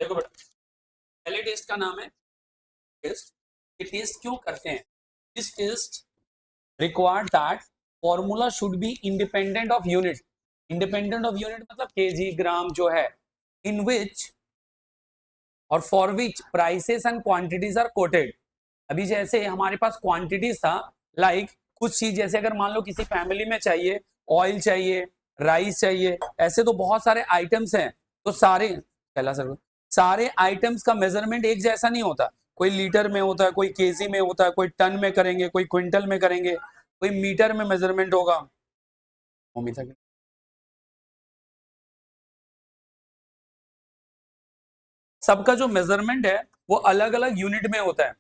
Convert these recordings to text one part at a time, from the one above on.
देखो बेटा, पहले टेस्ट का नाम है टेस्ट। ये टेस्ट क्यों करते हैं? This test required that formula should be independent of unit. Independent of unit मतलब केजी ग्राम जो है, इन विच और for which prices and quantities are quoted. अभी जैसे हमारे पास क्वांटिटीज था, लाइक कुछ चीज जैसे अगर मान लो किसी फैमिली में चाहिए, ऑयल चाहिए, राइस चाहिए, ऐसे तो बहुत सारे आइटम्स हैं। तो सारे पहला सर सारे आइटम्स का मेजरमेंट एक जैसा नहीं होता। कोई लीटर में होता है, कोई केजी में होता है, कोई टन में करेंगे, कोई क्विंटल में करेंगे, कोई मीटर में मेजरमेंट होगा। सबका जो मेजरमेंट है वो अलग अलग यूनिट में होता है,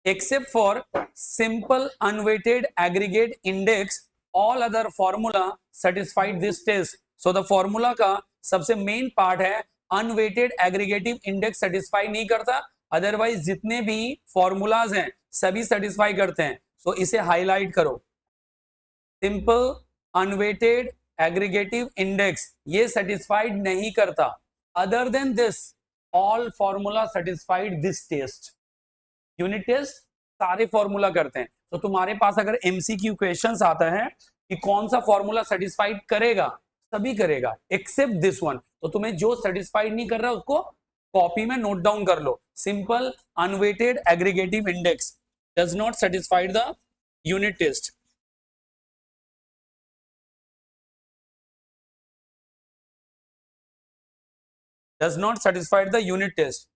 except for simple unweighted aggregate index all other formula satisfied this test। so the formula का सबसे मेन पार्ट है अनवेटेड एग्रीगेटिव इंडेक्स सेटिस्फाई नहीं करता, अदरवाइज जितने भी फॉर्मूलाज हैं सभी सेटिस्फाई करते हैं। सो इसे हाईलाइट करो, सिंपल अनवेटेड एग्रीगेटिव इंडेक्स ये सेटिस्फाइड नहीं करता, other than this all formula satisfied this test. Unit test सारे फॉर्मूला करते हैं। तो तुम्हारे पास अगर एमसीक्यू क्वेश्चंस आता है कि कौन सा फॉर्मूला सेटिस्फाइड करेगा, सभी करेगा एक्सेप्ट दिस वन। तो तुम्हें जो सेटिस्फाइड नहीं कर रहा उसको कॉपी में नोट डाउन कर लो। Simple unweighted aggregative index does not satisfied the unit test. does not satisfy the unit test।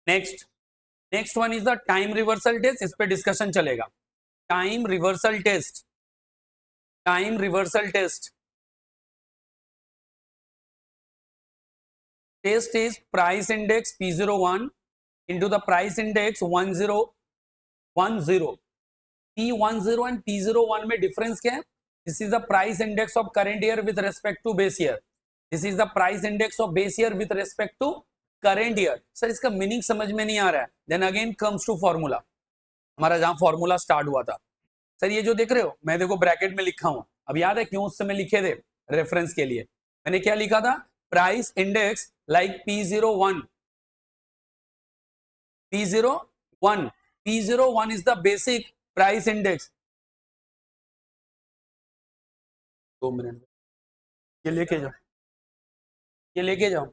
Next one is the time reversal test. इस पे डिस्कशन चलेगा। Time reversal test, time reversal test test is price index P01 into the price index 1010। P10 and P01 में difference क्या है? This is the price index of current year with respect to base year। This is the price index of base year with respect to current year। Sir इसका meaning समझ में नहीं आ रहा है। Then again comes to formula। हमारा जहां formula start हुआ था, सर ये जो देख रहे हो मैं देखो ब्रैकेट में लिखा हूं। अब याद है क्यों उस समय लिखे थे? रेफरेंस के लिए। मैंने क्या लिखा था? Price index like P01। P01 P01 is the basic price index। 2 minute ये लेके जाओ, ये लेके जाओ।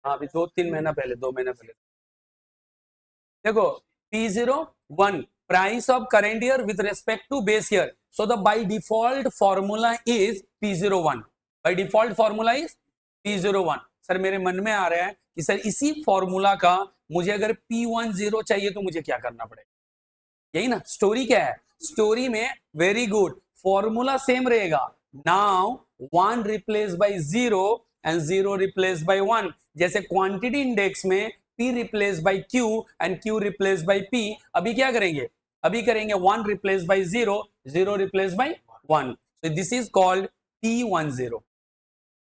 हाँ अभी 2-3 महीना पहले, 2 महीना पहले। देखो P01 price of current year with respect to base year. So the by default formula is P01। By default formula is P01। Sir मेरे मन में आ रहा है कि सर इसी फॉर्मूला का मुझे अगर P10 चाहिए तो मुझे क्या करना पड़ेगा? यही ना स्टोरी। क्या है स्टोरी में? वेरी गुड, फॉर्मूला सेम रहेगा। Now 1 replace by 0 and 0 replace by 1। जैसे क्वांटिटी इंडेक्स में P replace by Q and Q replace by P। अभी क्या करेंगे? अभी करेंगे 1 replace by 0, 0 replace by 1। So this is called P10।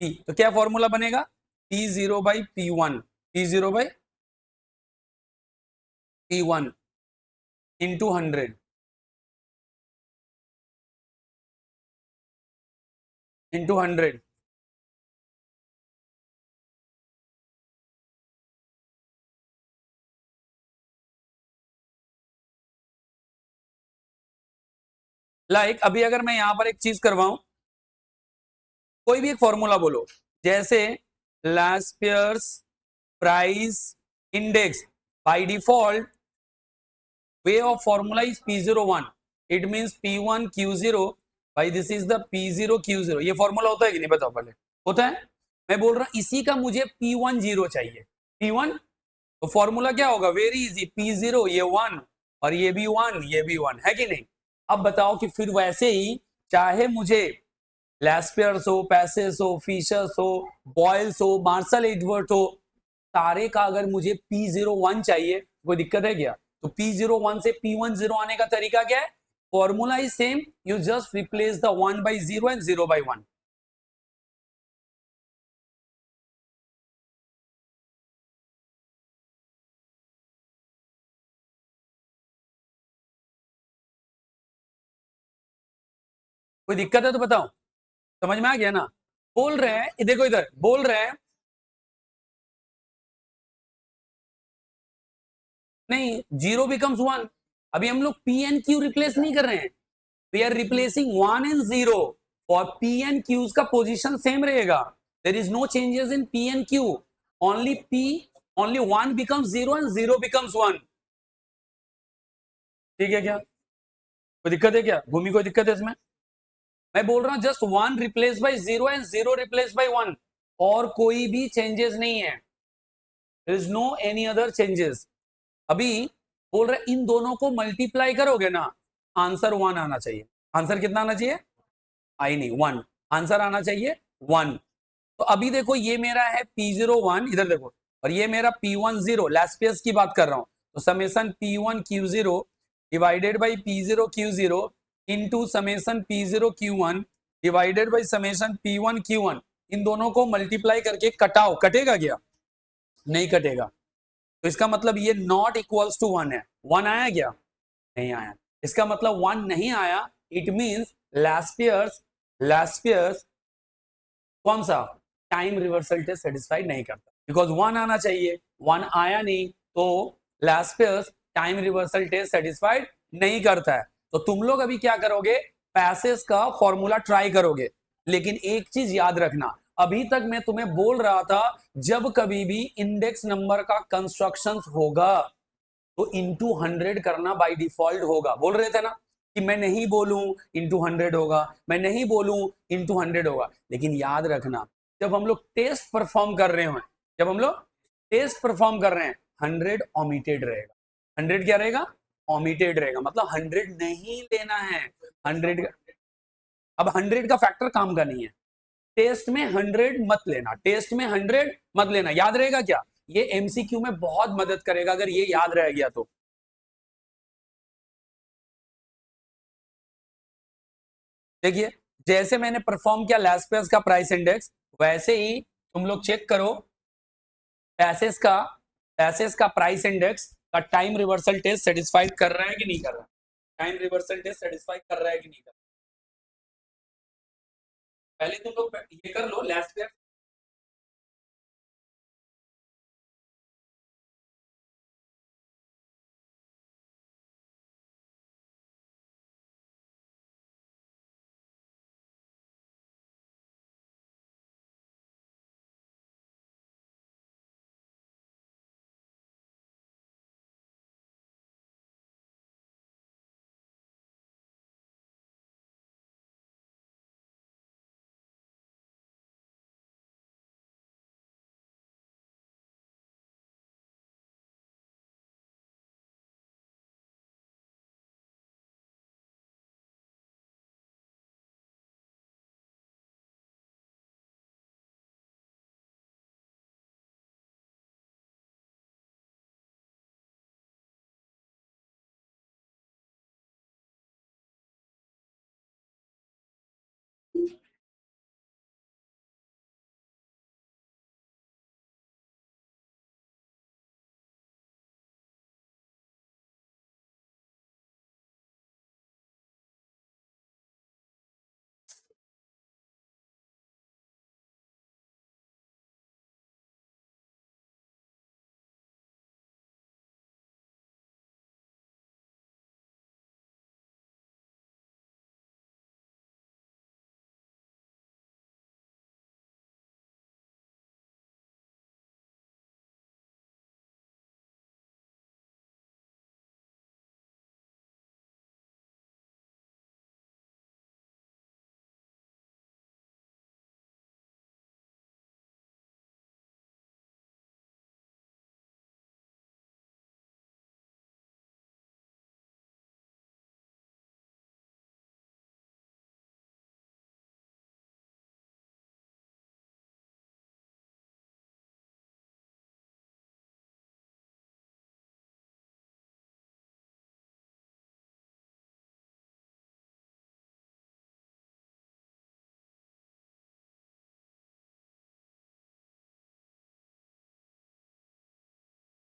P तो क्या फॉर्मूला बनेगा? P0 by P1, P0 by P1 into 100 into 100। Like अभी अगर मैं यहां पर एक चीज करवाऊं, कोई भी एक फॉर्मूला बोलो, जैसे Laspeyres price index by default way of formula is P01। It means P1 Q0 by this is the P0 Q0। ये फॉर्मूला होता है कि नहीं? बताओ पहले। होता है। मैं बोल रहा हूं इसी का मुझे P10 चाहिए। P1 तो फॉर्मूला क्या होगा? वेरी इजी, P0 ये 1 और ये भी 1, ये भी 1 है कि नहीं? अब बताओ कि फिर वैसे ही चाहे मुझे लैस्पियर्स हो, पैसेस हो, फिशर्स हो, बॉयल्स हो, मार्शल एडवर्ड हो, सारे का अगर मुझे P01 चाहिए, कोई दिक्कत है क्या? तो P01 से P10 आने का तरीका क्या है? Formula is same, you just replace the 1/0 and 0/1. कोई दिक्कत है तो बताओ, समझ में आ गया ना? बोल रहे हैं, देखो इधर बोल रहे हैं, नहीं 0 बिकम्स 1. अभी हम लोग P एंड Q रिप्लेस नहीं कर रहे हैं, वी आर रिप्लेसिंग 1 एंड 0. और P एंड Q का पोजीशन सेम रहेगा. There is no changes in P and Q. Only P, only 1 becomes 0 and 0 becomes 1. ठीक है क्या? कोई दिक्कत है क्या भूमि? कोई दिक्कत है इसमें? मैं बोल रहा हूं just 1 replace by 0 and 0 replace by 1, और कोई भी चेंजेस नहीं है. There is no any other changes. अभी बोल रहे इन दोनों को मल्टीप्लाई करोगे ना, आंसर 1 आना चाहिए. आंसर कितना आना चाहिए? आई नहीं, 1. आंसर आना चाहिए 1. तो अभी देखो ये मेरा है P01, इधर देखो, और ये मेरा P10, लैस्पियस की बात कर रहा हूं. तो summation P1Q0 divided by P0Q0 into summation P0Q1 divided by summation P1Q1. इन दोनों को मल्टीप्लाई करके कटाओ, कटेगा क्या? नहीं कटेगा. तो इसका मतलब ये नॉट इक्वल्स टू 1 है. 1 आया क्या? नहीं आया. इसका मतलब 1 नहीं आया. इट मींस लैस्पियर्स, लैस्पियर्स कौन सा टाइम रिवर्सल टेस्ट सेटिस्फाई नहीं करता, बिकॉज 1 आना चाहिए, 1 आया नहीं, तो लैस्पियर्स टाइम रिवर्सल टेस्ट सेटिस्फाइड नहीं करता है. तो तुम लोग अभी क्या करोगे? पैसेज का फॉर्मूला ट्राई करोगे. लेकिन एक चीज याद रखना, अभी तक मैं तुम्हें बोल रहा था, जब कभी भी इंडेक्स नंबर का कंस्ट्रक्शन होगा तो इंटू 100 करना बाय डिफॉल्ट होगा. बोल रहे थे ना कि मैं नहीं बोलूं इंटू 100 होगा, मैं नहीं बोलूं इंटू 100 होगा. लेकिन याद रखना, जब हम लोग टेस्ट परफॉर्म कर रहे हैं, जब हम लोग टेस्ट परफॉर्म कर रहे हैं, 100 ओमिटेड रहेगा. 100 क्या रहेगा? ओमिटेड रहेगा. मतलब 100 नहीं लेना है. 100 अब 100 का फैक्टर काम का नहीं है. टेस्ट में 100 मत लेना, टेस्ट में 100 मत लेना. याद रहेगा क्या? ये एमसीक्यू में बहुत मदद करेगा अगर ये याद रह गया तो. देखिए, जैसे मैंने परफॉर्म किया लैस्पेस का प्राइस इंडेक्स, वैसे ही तुम लोग चेक करो पैसेस का, पैसेस का प्राइस इंडेक्स का टाइम रिवर्सल टेस्ट सेटिस्फाइड कर रहा है कि नहीं कर रहा. टाइम रिवर्सल टेस्ट सेटिस्फाई कर रहा है कि नहीं कर रहा. पहले तुम लोग ये कर लो लैस्पेस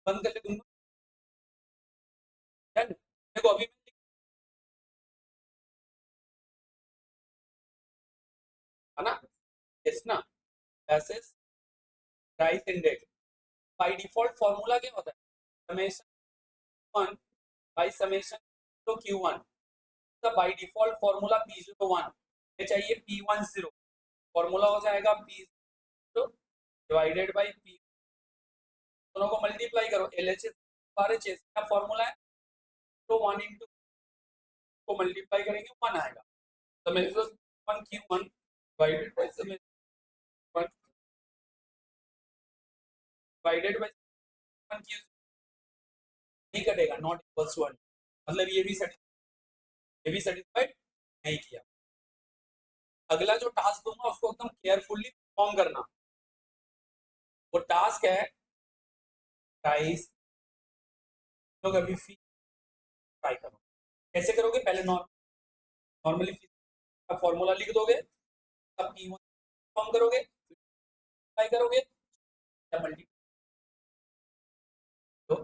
बंद कर ले दूंगा। देखो अभी है ना, यस ना, एसेस price index by default formula क्या होता है, समेशन 1 बाय समेशन तो Q1, तो बाय डिफॉल्ट फॉर्मूला P01 ये चाहिए P10, फॉर्मूला हो जाएगा P0 डिवाइडेड बाय P, दोनों को मल्टीप्लाई करो, LHS RHS का फॉर्मूला है, तो 1 इंटू को मल्टीप्लाई करेंगे 1 आएगा, summation 1 Q1 divided by summation 1 divided by 1 Q, नहीं कटेगा, नॉट इक्वल्स टू 1, मतलब ये भी सेटिस्फाइड नहीं किया। अगला जो टास्क दूंगा उसको एकदम केयरफुली परफॉर्म करना, वो टास्क है प्राइस, लोग अभी फी ट्राई करो, कैसे करोगे, पहले नॉर्मली फी का फॉर्मूला लिख दोगे, तब P1 परफॉर्म करोगे, ट्राई करोगे या मल्टीप्लाई दो,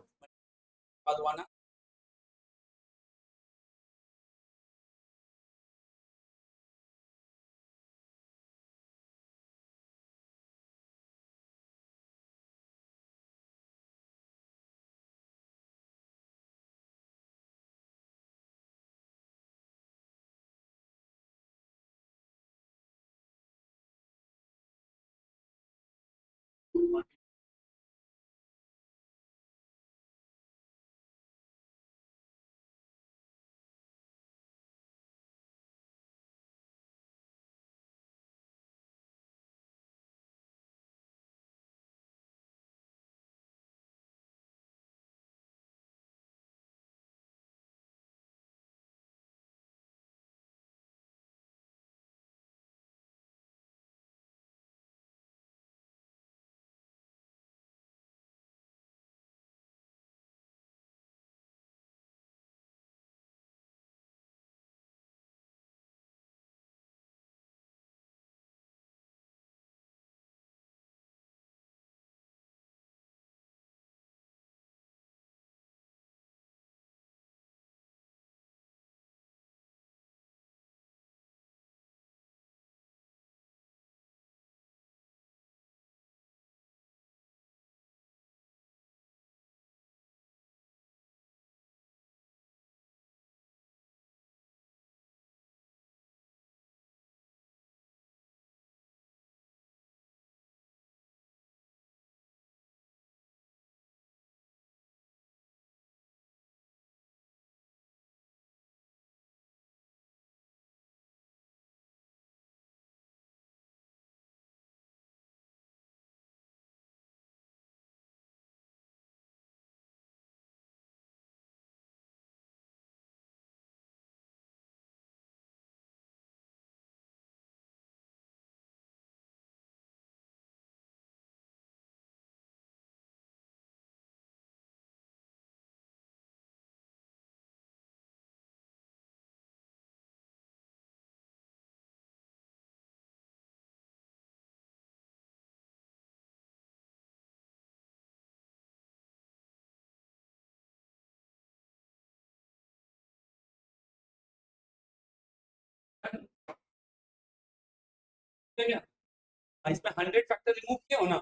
इसमें 100 फैक्टर रिमूव किया हो ना,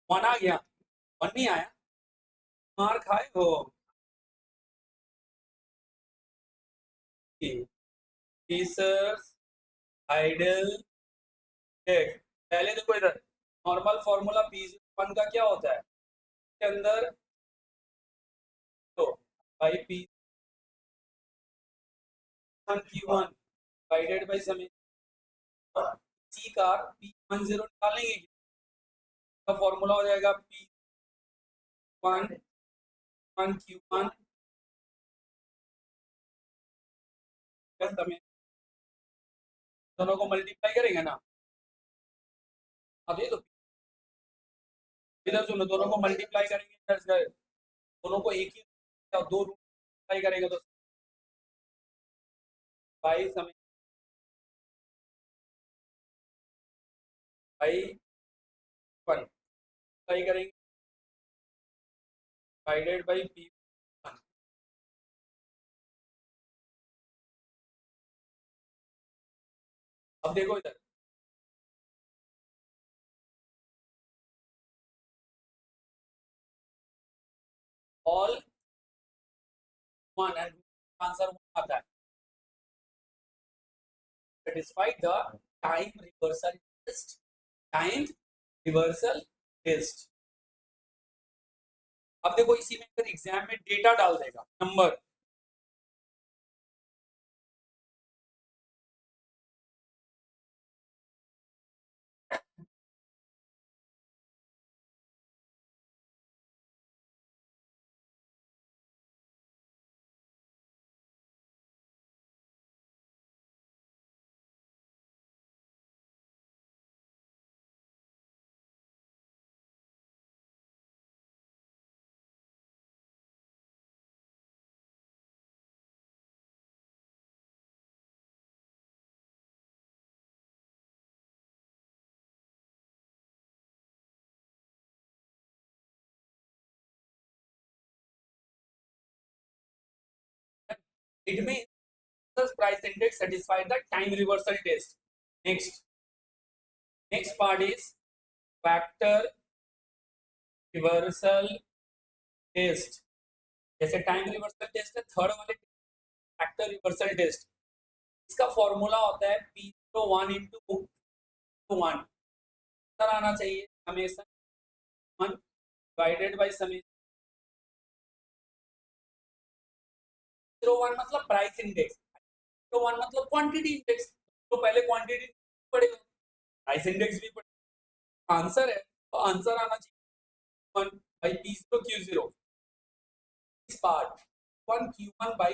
1 आ गया, 1 नहीं आया, मार खाए हो। पीसर्स आइडल टेक, पहले देखो इधर, नॉर्मल फॉर्मूला P1 का क्या होता है, के अंदर तो by P1 Q1 divided by summation सी का P10 निकालेंगे, का फॉर्मूला हो जाएगा P1 Q1 प्लस समेशन, दोनों को मल्टीप्लाई करेंगे ना, अब ये तो इधर सुनो, दोनों को मल्टीप्लाई करेंगे इधर से, दोनों को एक ही दो रूट मल्टीप्लाई करेंगे तो बाई समेशन बाई 1 मल्टीप्लाई करेंगे डिवाइडेड बाई P1। अब देखो इधर, ऑल वन एंड आंसर आता है, satisfy the time reversal test, time reversal test. अब देखो इसी में अगर एग्जाम में डेटा डाल देगा, number, it means the price index satisfy the time reversal test। next part is factor reversal test. जैसे टाइम रिवर्सल टेस्ट है, थर्ड वाले फैक्टर रिवर्सल टेस्ट, इसका फॉर्मूला होता है P01 इंटू 1 आना चाहिए, समेशन 1 डिवाइडेड बाई समेशन 01 मतलब price index, 01 मतलब क्वांटिटी इंडेक्स, तो पहले क्वांटिटी पड़ेगा, प्राइस इंडेक्स भी पड़ेगा, आंसर है तो आंसर आना चाहिए 1 बाई P0 Q0, इस पार्ट 1 Q1 बाई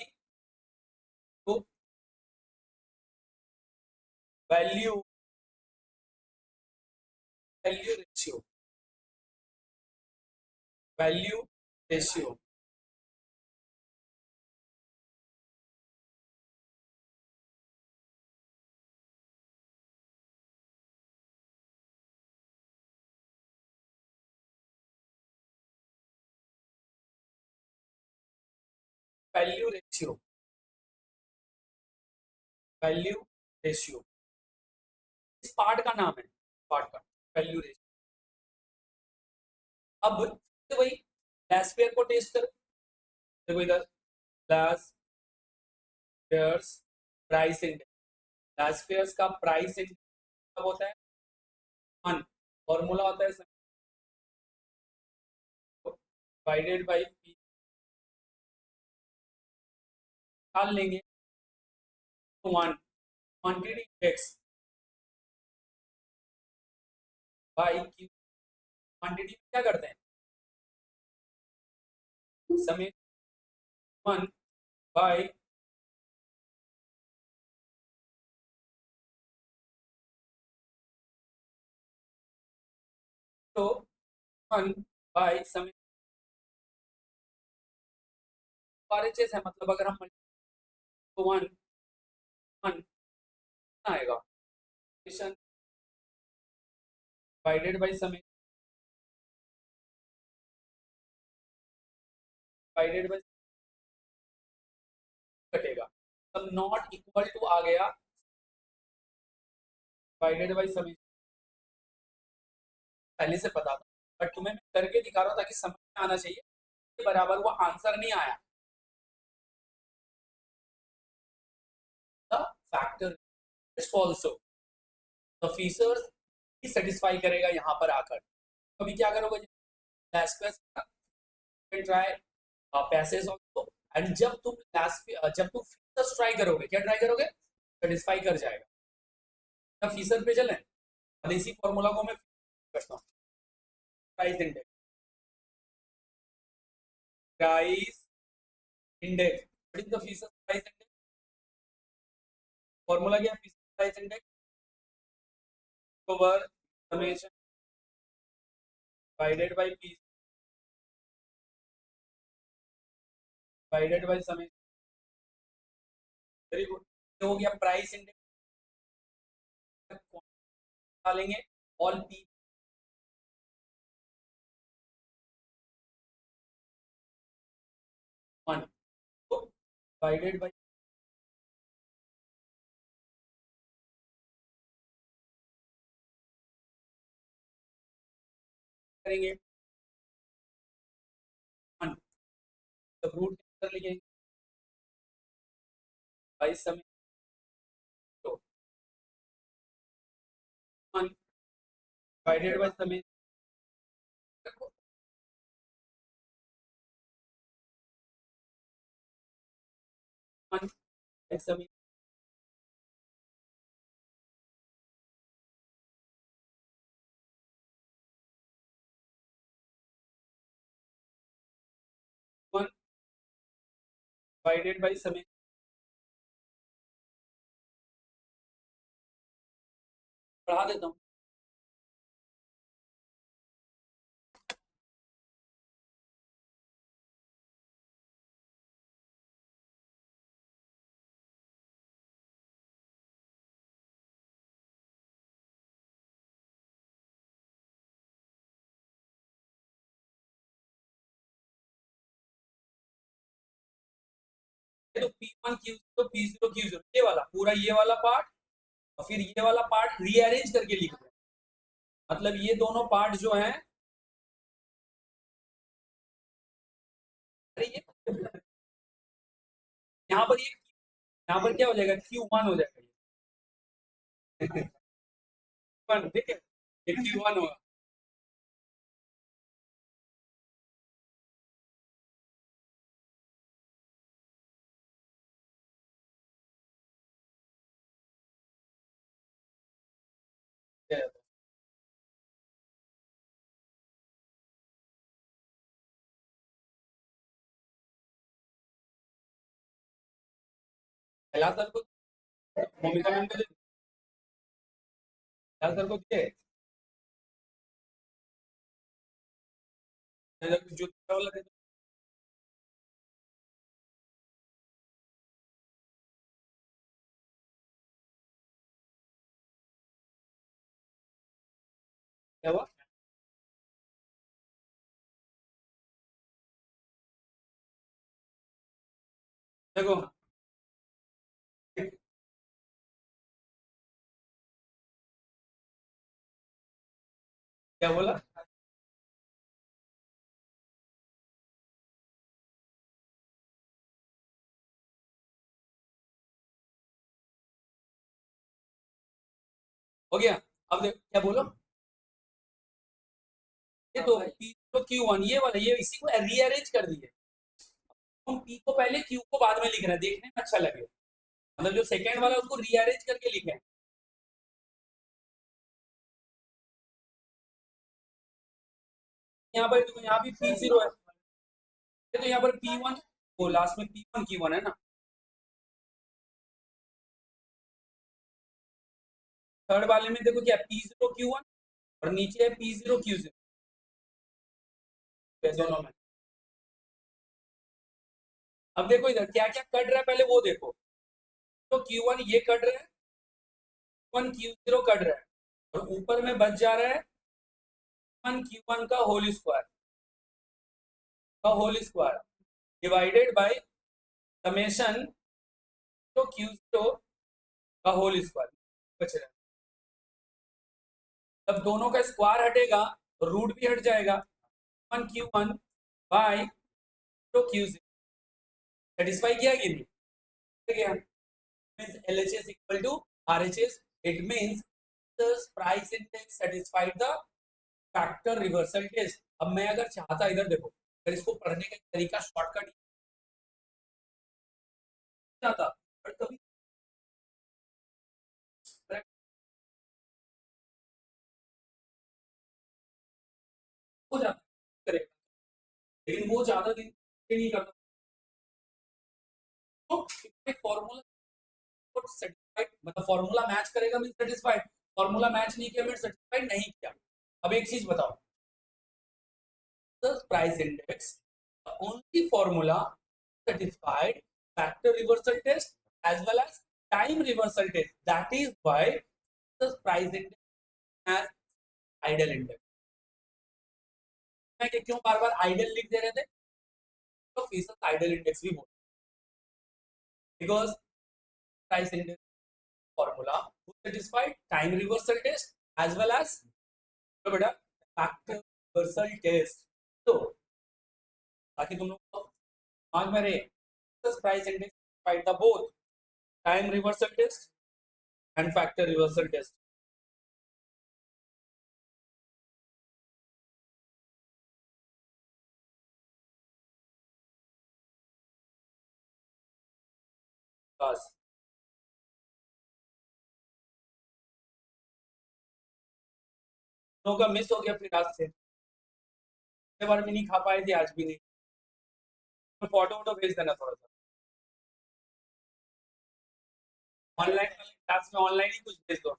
तो value value ratio value ratio value ratio value ratio इस पार्ट का नाम है, पार्ट का वैल्यू रेशियो। अब तो वही लैस पेयर को टेस्ट करो, देखो इधर lace pairs price index, lace pairs का प्राइस इंडेक्स कब होता है 1, फॉर्मूला होता है डिवाइडेड बाई P, निकाल लेंगे तो 1 quantity index by Q, quantity क्या करते हैं समय 1 बाई तो 1 बाई समय RHS है, मतलब अगर हम तो 1 1 आएगा डिवाइडेड बाई समय डिवाइडेड बाई कटेगा, तब नॉट इक्वल टू आ गया डिवाइडेड बाई समय, पहले से पता था बट तुम्हें मैं करके दिखा रहा हूँ ताकि समझ में आना चाहिए, बराबर वो आंसर नहीं आया, the factor also the features he satisfy करेगा यहाँ पर आकर। अभी क्या करोगे, ट्राई पैसेज ऑल्सो, एंड जब तुम जब तुम फीचर्स ट्राई करोगे, क्या ट्राई करोगे, सेटिस्फाई कर जाएगा। तब फीचर पे चलें, और इसी फॉर्मूला को मैं करता हूँ, price index, price index, what is the feature price index, formula क्या है feature price index over summation divided by P divided by summation, very good, हो गया प्राइस इंडेक्स, डालेंगे ऑल पी डिवाइडेड बाय करेंगे 1, तो रूट कर लिखेंगे by समय तो 1 डिवाइडेड बाय समय 1 बाई समय वन डिवाइडेड बाई समय बढ़ा देता हूँ तो P1 Q0 P0 Q0 ये वाला पूरा ये वाला पार्ट और फिर ये वाला पार्ट रीअरेंज करके लिख दो मतलब ये दोनों पार्ट जो हैं अरे ये यहाँ पर ये यहाँ पर क्या हो जाएगा Q1 हो जाएगा ये वन ठीक है ये Q1 होगा पहला सर को भूमिका मैम को पहला सर को दिए जो वाला दे दो। क्या हुआ देखो क्या बोला हो गया अब देखो क्या बोलो ये तो पी तो Q1 ये वाला ये इसी को रीअरेंज कर दिए हम पी को पहले क्यू को बाद में लिख रहे हैं देखने में अच्छा लगे मतलब जो सेकंड वाला उसको रीअरेंज करके लिखे हैं यहाँ पर देखो यहाँ भी P0 है ये तो यहाँ पर P1 वो लास्ट में P1 Q1 है ना थर्ड वाले में देखो क्या P0 Q1 और नीचे है P0 Q0 दोनों में अब देखो इधर क्या क्या कट रहा है पहले वो देखो तो Q1 ये कट रहा है Q1 Q0 कट रहा है और ऊपर में बच जा रहा है Q1 का whole square divided by summation तो Q0 का होल स्क्वायर बच रहा है तब दोनों का स्क्वायर हटेगा रूट भी हट जाएगा 1 Q1 बाय तो Q0 सेटिस्फाई किया कि नहीं गया means LHS equal to RHS it means the price index satisfied the factor reversal test अब मैं अगर चाहता इधर देखो अगर इसको पढ़ने का तरीका शॉर्टकट चाहता बट कभी हो जाता करेगा लेकिन वो ज्यादा दिन नहीं करता तो फॉर्मूला सेटिस्फाइड मतलब फॉर्मूला मैच करेगा मीन सेटिस्फाइड फॉर्मूला मैच नहीं किया मीन सेटिस्फाइड नहीं किया अब एक चीज बताओ the price index the only formula satisfied factor reversal test as well as time reversal test that is why the price index has idle index मैं क्यों बार बार आइडल लिख दे रहे थे तो फीसद आइडल इंडेक्स भी बोलते because price index formula to satisfy time reversal test as well as तो बेटा factor reversal test. तो ताकि तुम लोग को दिमाग में रहे price index satisfy the both time reversal test and factor reversal test. बस का मिस हो गया फिर आज से बार में नहीं खा पाए थे आज भी नहीं. तो फोटो वोटो भेज देना थोड़ा सा ऑनलाइन क्लास में ऑनलाइन ही कुछ भेज दो.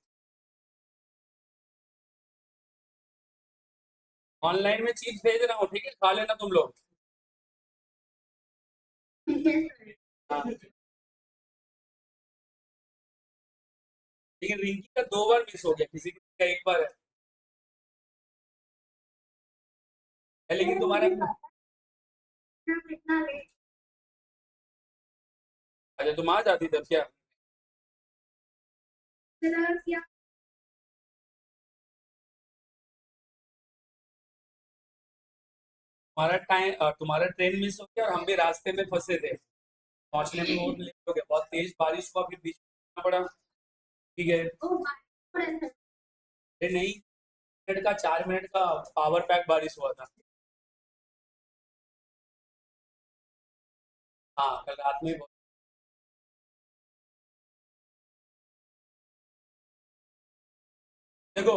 ऑनलाइन में चीज भेज रहा हूँ ठीक है खा लेना तुम लोग. हाँ. लेकिन रिंकी का 2 बार मिस हो गया किसी का 1 बार है लेकिन तुम्हारा अच्छा तुम आ जाती तब क्या तुम्हारा ट्रेन मिस हो गया और हम भी रास्ते में फंसे थे पहुंचने में बहुत लेट हो गया बहुत तेज बारिश हुआ फिर बीच में पड़ा ठीक है. अरे नहीं मिनट का 4 मिनट का पावर पैक बारिश हुआ था. हाँ कल रात में देखो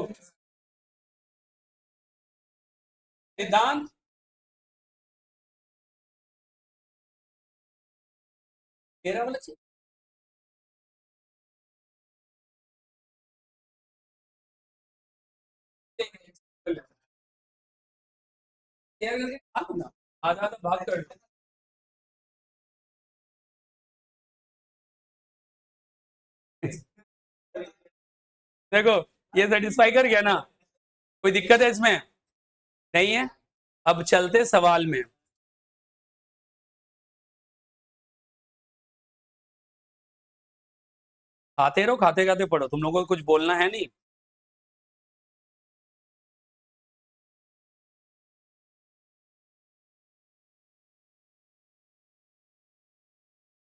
सिद्धांत तेरा वाला शेयर करके खा लो ना आधा आधा भाग कर देखो ये सेटिस्फाई कर गया ना कोई दिक्कत है इसमें नहीं है. अब चलते सवाल में खाते रहो खाते खाते पढ़ो तुम लोगों को कुछ बोलना है नहीं.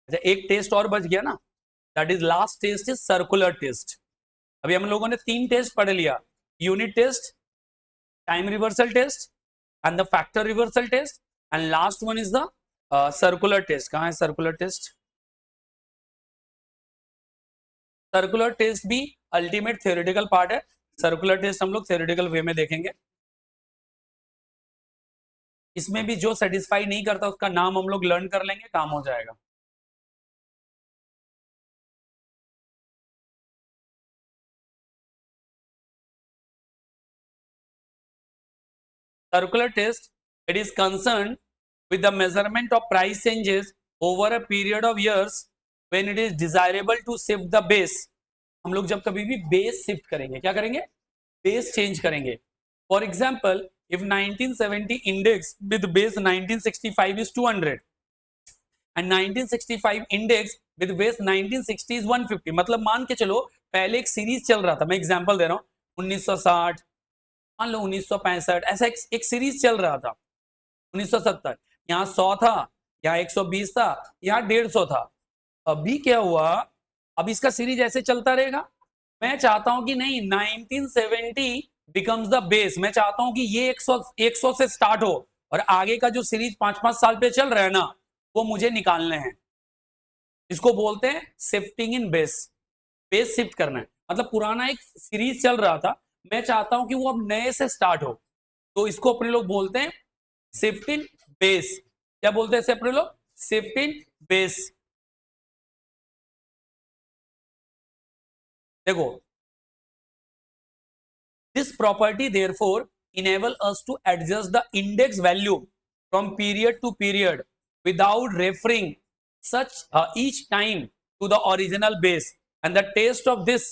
अच्छा एक टेस्ट और बच गया ना that is last test is circular test. अभी हम लोगों ने 3 टेस्ट पढ़ लिया unit test time reversal test and the factor reversal test and last one is the circular test. कहाँ है सर्कुलर टेस्ट. सर्कुलर टेस्ट भी अल्टीमेट थ्योरेटिकल पार्ट है. सर्कुलर टेस्ट हम लोग थ्योरेटिकल वे में देखेंगे. इसमें भी जो सेटिस्फाई नहीं करता उसका नाम हम लोग लर्न कर लेंगे काम हो जाएगा. Circular test, it is concerned with the measurement of price changes over a period of years when it is desirable to shift the base. हम लोग जब कभी भी बेस शिफ्ट करेंगे क्या करेंगे बेस चेंज करेंगे. For example if 1970 index with base 1965 is 200 and 1965 index with base 1960 is 150. मतलब मान के चलो पहले एक सीरीज चल रहा था मैं एग्जांपल दे रहा हूँ 1960 मान लो 1965 ऐसा एक सीरीज चल रहा था 1970 यहाँ 100 था यहाँ 120 था यहाँ 150 था. अभी क्या हुआ अब इसका सीरीज ऐसे चलता रहेगा. मैं चाहता हूं कि नहीं 1970 बिकम्स द बेस. मैं चाहता हूं कि ये 100 से स्टार्ट हो और आगे का जो सीरीज 5-5 साल पे चल रहा है ना वो मुझे निकालने हैं. इसको बोलते हैं shifting in base. Base shift करना है मतलब पुराना एक सीरीज चल रहा था मैं चाहता हूं कि वो अब नए से स्टार्ट हो तो इसको अपने लोग बोलते हैं शिफ्ट इन बेस. क्या बोलते हैं अपने लोग शिफ्ट इन बेस. देखो this property therefore enable us to adjust the index value from period to period without referring such each time to the original base and the test of this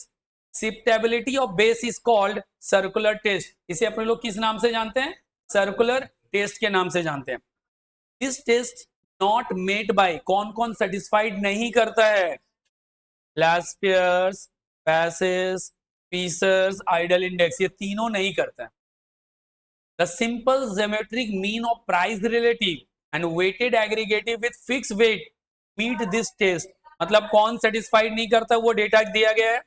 shiftability of base is called circular test. इसे अपने लोग किस नाम से जानते हैं circular test के नाम से जानते हैं. This test not met by, कौन कौन सेटिस्फाइड नहीं करता है? लास्पियर्स, पैसेस, पीसर्स, आइडल इंडेक्स, ये तीनों नहीं करते हैं. The simple geometric mean of price relative and weighted aggregative with fixed weight meet this test. मतलब कौन सेटिस्फाइड नहीं करता वो डेटा दिया गया है,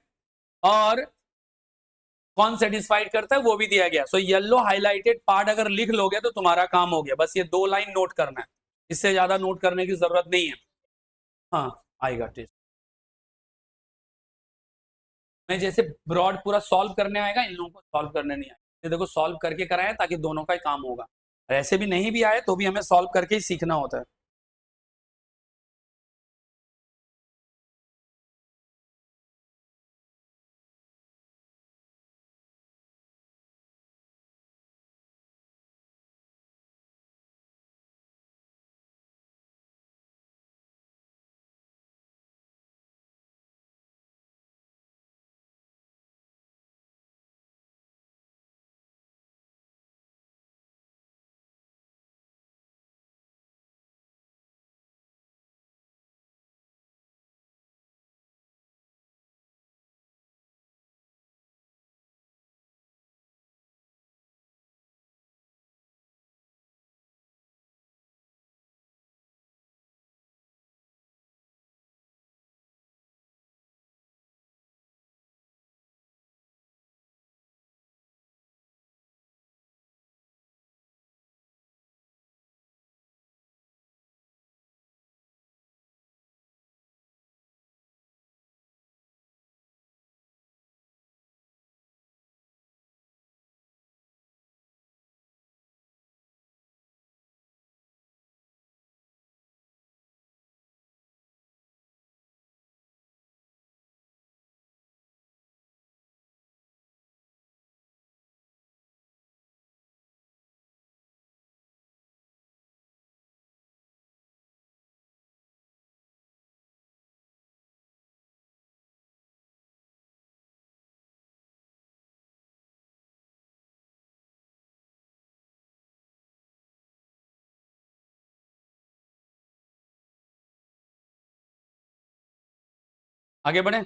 और कौन सेटिस्फाइड करता है वो भी दिया गया. सो येलो हाईलाइटेड पार्ट अगर लिख लोगे तो तुम्हारा काम हो गया. बस ये 2 लाइन नोट करना है, इससे ज्यादा नोट करने की जरूरत नहीं है. हाँ, आएगा टेस्ट में. जैसे ब्रॉड पूरा सॉल्व करने आएगा, इन लोगों को सॉल्व करने नहीं आएगा. ये देखो सॉल्व करके कराए ताकि दोनों का ही काम होगा. ऐसे भी नहीं भी आए तो भी हमें सॉल्व करके ही सीखना होता है. आगे बढ़े.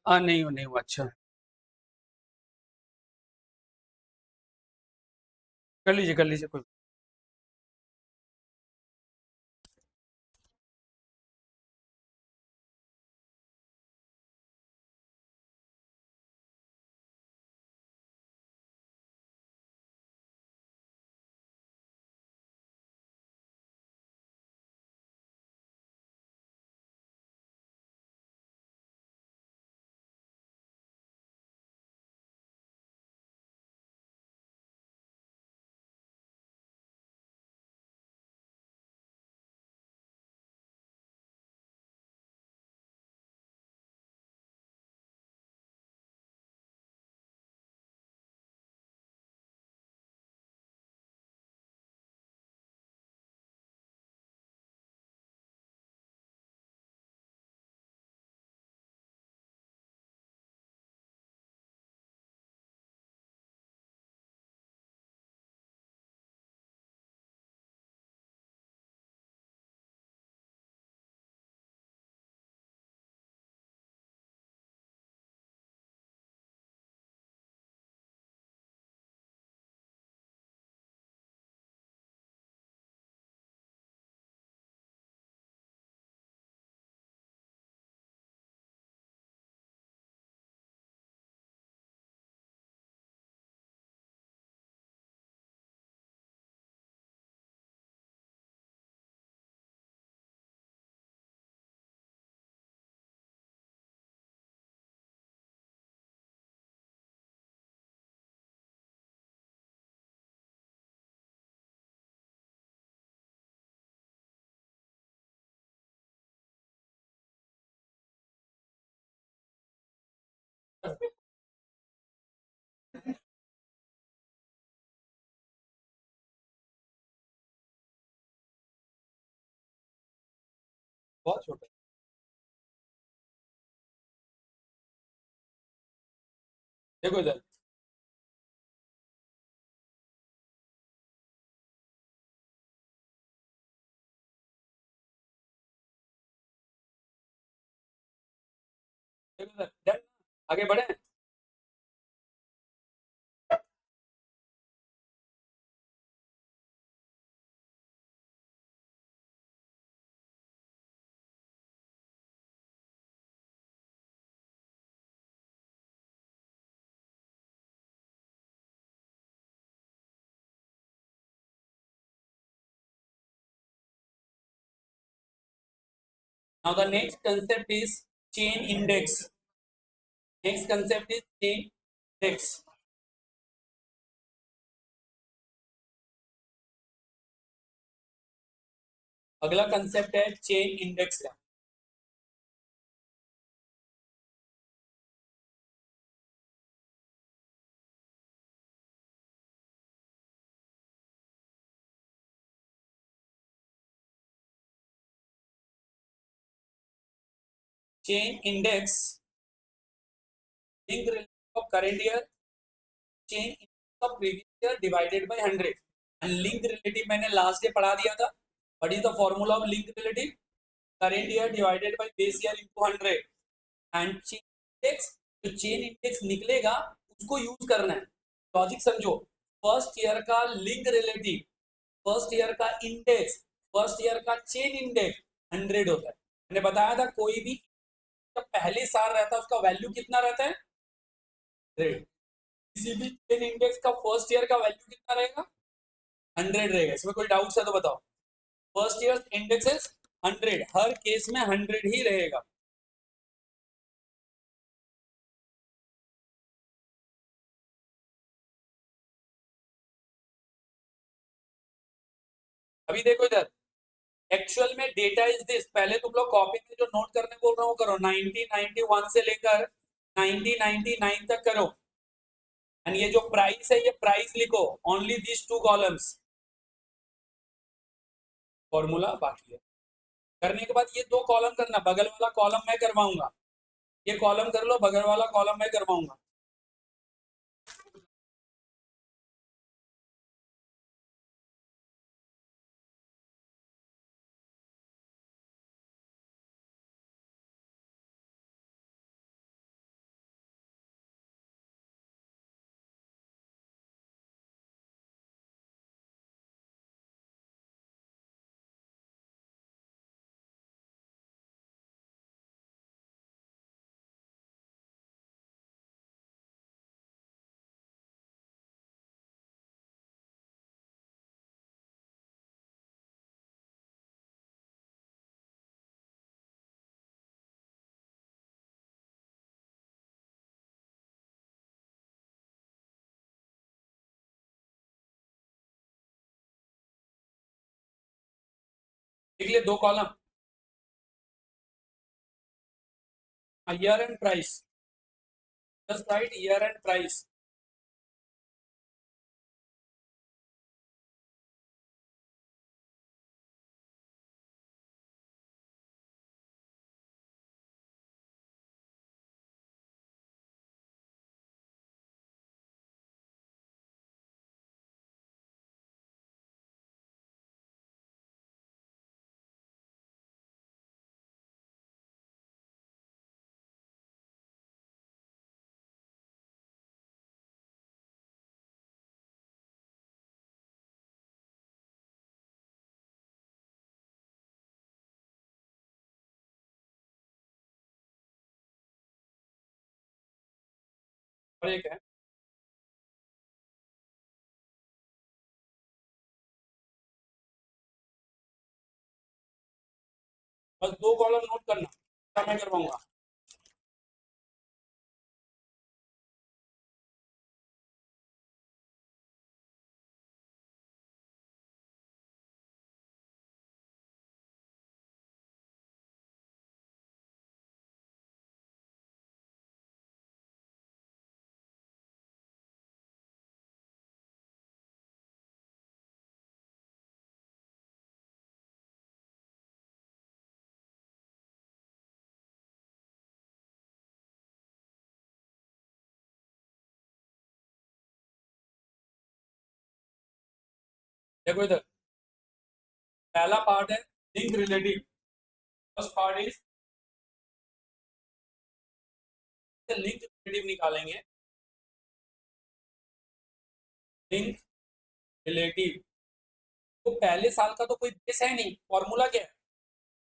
नहीं हो, नहीं हुआ. अच्छा, कर लीजिए कर लीजिए कोई. बहुत छोटा. देखो इधर, देखो इधर, डन। आगे बढ़े। Now the next concept is chain index. Next concept is chain index. अगला कंसेप्ट है चेन इंडेक्स का। Chain index link relative of current year, chain index of previous year divided bye 100। And link relative मैंने last day पढ़ा दिया था। What is the formula of link relative? Current year divided by base year into 100। And chain index, जो chain index निकलेगा उसको use करना है। Logic समझो। फर्स्ट ईयर का लिंक रिलेटिव, फर्स्ट ईयर का इंडेक्स, फर्स्ट ईयर का चेन इंडेक्स 100 होता है। मैंने बताया था कोई भी जब पहले साल रहता है उसका वैल्यू कितना रहता है? 100। किसी भी चेन इंडेक्स का फर्स्ट ईयर का वैल्यू कितना रहेगा? 100 रहेगा। इसमें कोई डाउट है तो बताओ। फर्स्ट ईयर इंडेक्सेस 100, हर केस में 100 ही रहेगा। अभी देखो इधर, एक्चुअल में डेटा इज दिस। पहले तुम लोग कॉपी में जो नोट करने बोल रहा हूँ करो, 1991 से लेकर 1999 तक करो। एंड ये जो प्राइस है ये प्राइस लिखो, only this two columns. Formula बाकी है। करने के बाद ये दो कॉलम करना, बगल वाला कॉलम मैं करवाऊंगा। ये कॉलम कर लो, बगल वाला कॉलम मैं करवाऊंगा। लिख ले दो column. Year and price, just right year and price. और एक है, बस दो कॉलम नोट करना, मैं करवाऊंगा। देखो इधर पहला पार्ट है link relative, first part is link relative निकालेंगे, लिंक रिलेटिव। तो पहले साल का तो कोई बेस है नहीं, फॉर्मूला क्या है,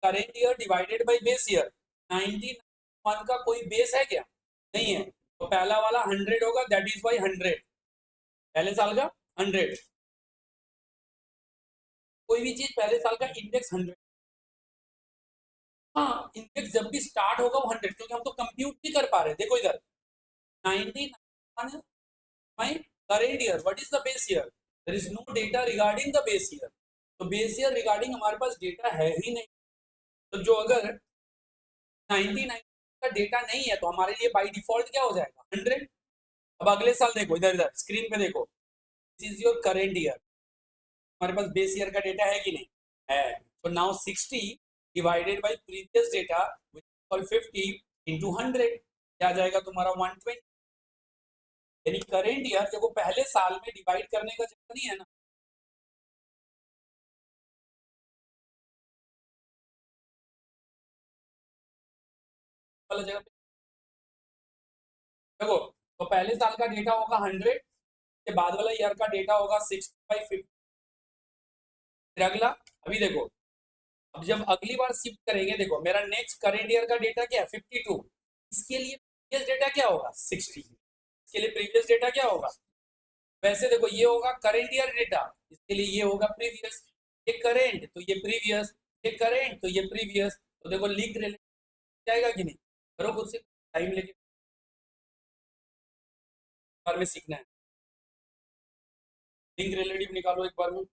current year divided by base year. 1991 का कोई बेस है क्या, नहीं है, तो पहला वाला 100 होगा, दैट इज बाई 100, पहले साल का 100। कोई भी चीज पहले साल का इंडेक्स 100, हाँ इंडेक्स जब भी स्टार्ट होगा वो 100, क्योंकि हम तो कंप्यूट नहीं कर पा रहे। देखो इधर 1991 my current year, what is the base year, there is no data regarding the base year, तो बेस ईयर रिगार्डिंग हमारे पास डेटा है ही नहीं। तो जो अगर 99 का डेटा नहीं है तो हमारे लिए बाय डिफॉल्ट क्या हो जाएगा, 100। अब अगले साल देखो, इधर इधर स्क्रीन पे देखो, this is your current year, हमारे पास बेस ईयर का डेटा है कि नहीं है, तो now 60 divided by previous data which is equal 50 into 100, क्या आ जाएगा तुम्हारा 120। यानी करेंट ईयर देखो पहले साल में डिवाइड करने का चक्कर नहीं है ना, वाला जगह पे देखो, तो पहले साल का डेटा होगा 100, के बाद वाला ईयर का डेटा होगा 60/50। फिर अगला, अभी देखो, अब जब अगली बार शिफ्ट करेंगे, देखो मेरा नेक्स्ट करेंट ईयर का डेटा क्या है 52, इसके लिए प्रीवियस डेटा क्या होगा 60, इसके लिए प्रीवियस डेटा क्या होगा, वैसे देखो ये होगा करेंट ईयर डेटा, इसके लिए ये होगा प्रीवियस, ये करेंट तो ये प्रीवियस, ये करेंट तो ये प्रीवियस, तो देखो लिंक रिलेशन जाएगा कि नहीं, करो खुद से, टाइम लेके बार में सीखना है, लिंक रिलेटिव निकालो एक बार में।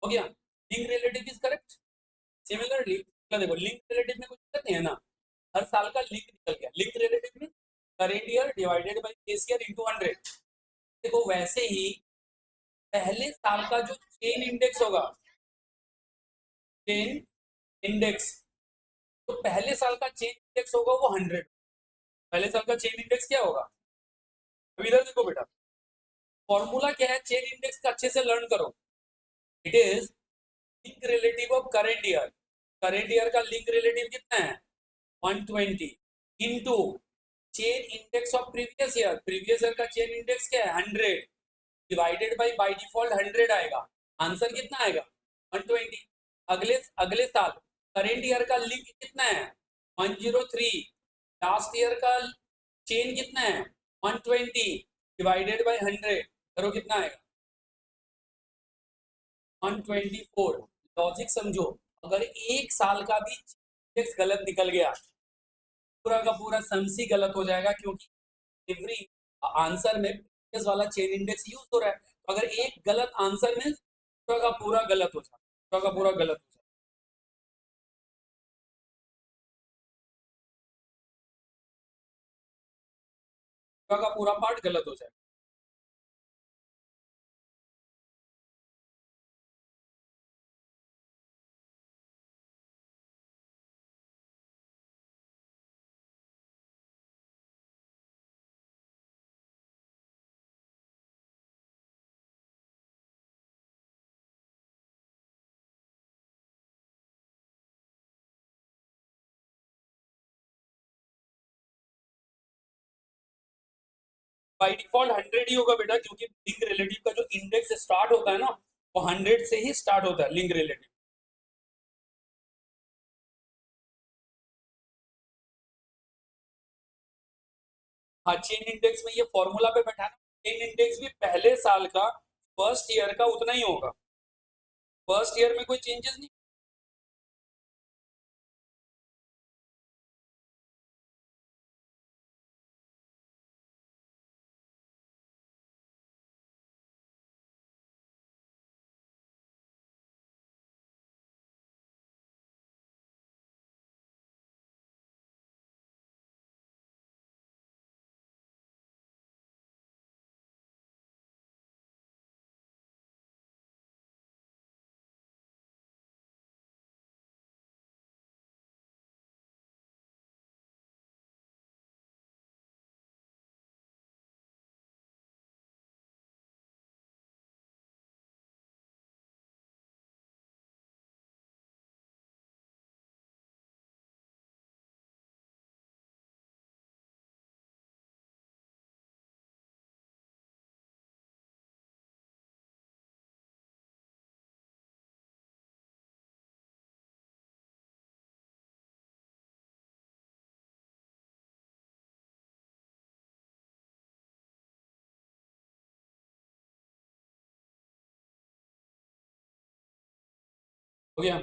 हो गया, link relative is correct. Similarly देखो लिंक रिलेटिव में कुछ दिक्कत नहीं है ना, हर साल का लिंक निकल गया, लिंक रिलेटिव में current year divided by base year into 100। देखो वैसे ही पहले साल का जो चेन इंडेक्स होगा, चेन इंडेक्स, तो पहले साल का चेन इंडेक्स होगा वो 100। पहले साल का चेन इंडेक्स क्या होगा, अब इधर देखो बेटा, फॉर्मूला क्या है चेन इंडेक्स का, अच्छे से लर्न करो। It is link relative of current year. Current year का लिंक रिलेटिव कितना है 120 into chain index of previous year. Previous year का चेन इंडेक्स क्या है 100 डिवाइडेड बाय डिफॉल्ट 100 आएगा। आंसर कितना आएगा 120। अगले अगले साल करेंट ईयर का लिंक कितना है 103। लास्ट ईयर का चेन कितना है 120 डिवाइडेड बाय 100, करो कितना आएगा 124। लॉजिक समझो, अगर एक साल का भी इंडेक्स गलत निकल गया, पूरा का पूरा सम्स ही गलत हो जाएगा, क्योंकि एवरी आंसर में प्रीवियस वाला चेन इंडेक्स यूज हो रहा है। तो अगर एक गलत आंसर में पूरा का पूरा गलत हो जाए, पूरा का पूरा गलत हो जाए। पूरा का पूरा पार्ट गलत हो जाए। बाई डिफॉल्ट 100 ही होगा बेटा, क्योंकि लिंक रिलेटिव का जो इंडेक्स स्टार्ट होता है ना, वो 100 से ही स्टार्ट होता है लिंक रिलेटिव। हाँ, चेन इंडेक्स में ये फॉर्मूला पे बैठा ना, चेन इंडेक्स भी पहले साल का फर्स्ट ईयर का उतना ही होगा, फर्स्ट ईयर में कोई चेंजेस नहीं। हो गया,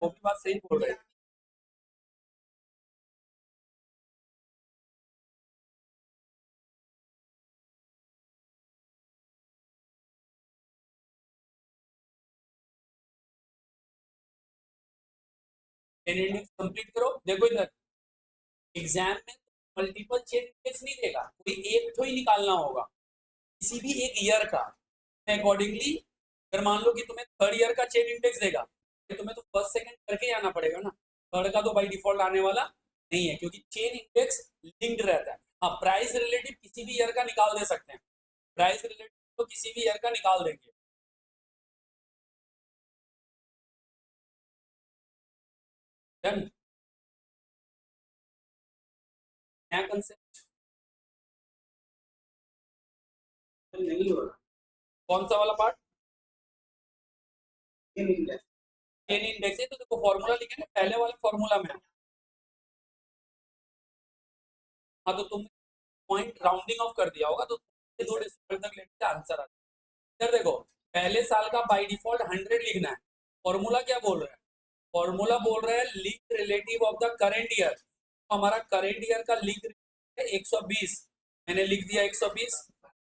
वो भी बात सही बोल रहे हैं। चेन इंडेक्स कंप्लीट करो। देखो इधर एग्जाम में मल्टीपल चेन इंडेक्स नहीं देगा, कोई एक तो ही निकालना होगा किसी भी एक ईयर का। अकॉर्डिंगली अगर मान लो कि तुम्हें थर्ड ईयर का चेन इंडेक्स देगा, तो तुम्हें तो फर्स्ट सेकंड करके ही आना पड़ेगा ना, थर्ड का तो बाई डिफॉल्ट आने वाला नहीं है, क्योंकि चेन इंडेक्स लिंक्ड रहता है। हाँ, प्राइस रिलेटिव किसी भी ईयर का निकाल दे सकते हैं, प्राइस रिलेटिव तो किसी भी ईयर का निकाल देंगे। डन, नया कंसेप्ट नहीं हो रहा। कौन सा वाला part, chain index, chain index है तो देखो फॉर्मूला लिखे ना पहले वाले फॉर्मूला में। हाँ, तो तुम पॉइंट राउंडिंग ऑफ कर दिया होगा, तो दो तक लेके आंसर आता है। इधर देखो, पहले साल का बाय डिफॉल्ट 100 लिखना है। फॉर्मूला क्या बोल रहा है? फॉर्मूला बोल रहा है league relative of the current year. तो हमारा करेंट ईयर का लीग है 120, मैंने लिख दिया 120।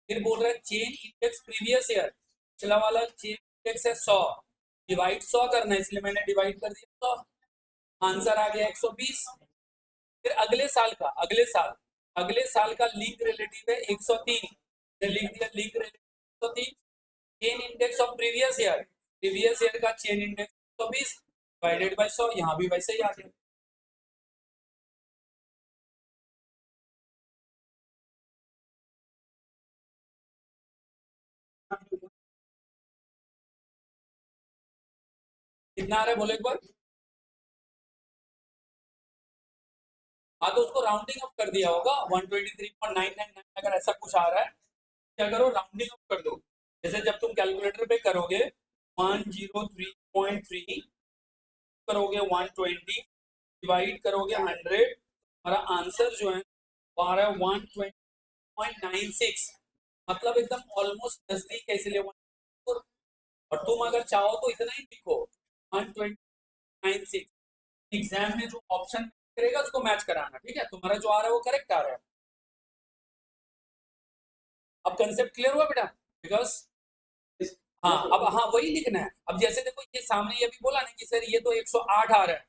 फिर बोल रहा है चेन इंडेक्स प्रीवियस ईयर, पिछला वाला चेन इंडेक्स है 100, डिवाइड 100 करना है, इसलिए मैंने डिवाइड कर दिया 100, आंसर आ गया 120। फिर अगले साल का लीग रिलेटिव है 103, लिख दिया league relative 103। Chain index of previous year का चेन इंडेक्स 120 डिवाइडेड बाय 100, यहाँ भी वैसे ही आ गया। कितना आ रहा है बोले एक बार? हाँ तो उसको राउंडिंग अप कर दिया होगा, 123.999 अगर ऐसा कुछ आ रहा है, क्या करो राउंडिंग अप कर दो। जैसे जब तुम कैलकुलेटर पे करोगे 103.3 करोगे 120 डिवाइड करोगे 100, हमारा आंसर जो है वो आ रहा है 120.96, मतलब एकदम ऑलमोस्ट नजदीक है, इसलिए 1। और तुम अगर चाहो तो इतना ही लिखो 120.96, एग्जाम में जो ऑप्शन करेगा उसको मैच कराना, ठीक है? तुम्हारा जो आ रहा है वो करेक्ट आ रहा है। अब कंसेप्ट क्लियर हुआ बेटा? बिकॉज हाँ, अब हाँ वही लिखना है। अब जैसे देखो ये सामने ये भी बोला ना कि सर ये तो 108 आ रहा है,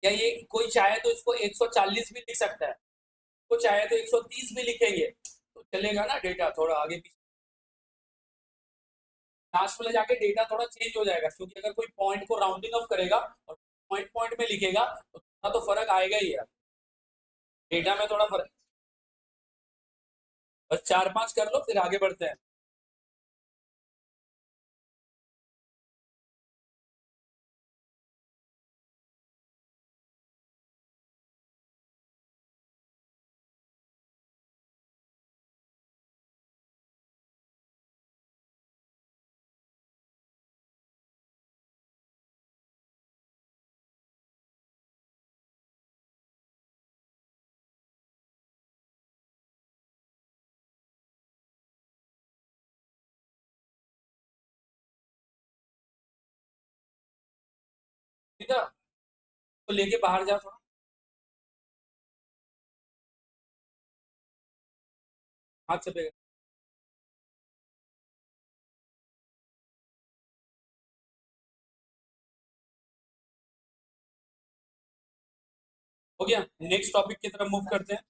या ये कोई चाहे तो इसको 140 भी लिख सकता है, को चाहे तो 130 भी लिखेंगे तो चलेगा ना, डेटा थोड़ा आगे पीछे लास्ट में ले जाके डेटा थोड़ा चेंज हो जाएगा, क्योंकि अगर कोई पॉइंट को राउंडिंग ऑफ करेगा और पॉइंट पॉइंट में लिखेगा तो थोड़ा तो फर्क आएगा ही यार, डेटा में थोड़ा फर्क। बस 4-5 कर लो फिर आगे बढ़ते हैं। ठीक है, तो लेके बाहर जाओ थोड़ा। हाथ से पे हो गया, नेक्स्ट टॉपिक की तरफ मूव करते हैं।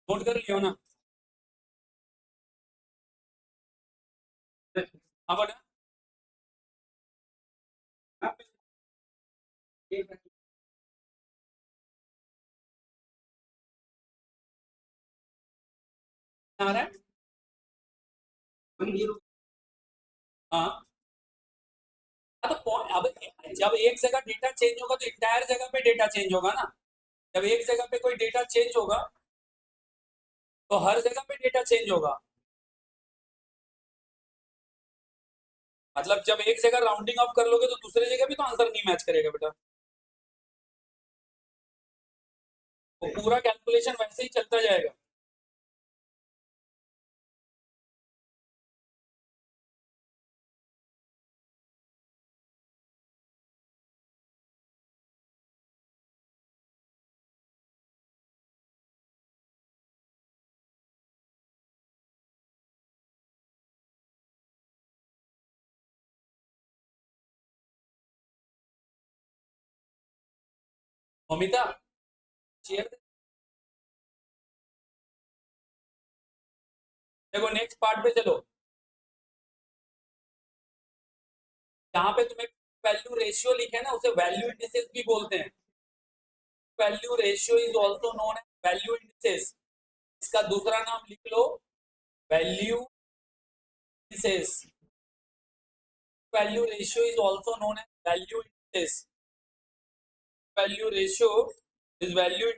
नोट कर लियो ना? हाँ बटा, आ रहा है। हाँ, हाँ, तो अब जब एक जगह डेटा चेंज होगा तो इंटायर जगह पे डेटा चेंज होगा ना। जब एक जगह पे कोई डेटा चेंज होगा तो हर जगह पे डेटा चेंज होगा। मतलब जब एक जगह राउंडिंग ऑफ कर लोगे तो दूसरी जगह भी तो आंसर नहीं मैच करेगा बेटा। वो पूरा कैलकुलेशन वैसे ही चलता जाएगा। ममिता, चेयर देखो, नेक्स्ट पार्ट पे चलो। जहां पे तुम्हें वैल्यू रेशियो लिखे ना उसे वैल्यू इंडिसेस भी बोलते हैं। Value ratio is also known as value indices. इसका दूसरा नाम लिख लो, value indices. Value ratio is also known as value indices. Value ratio is value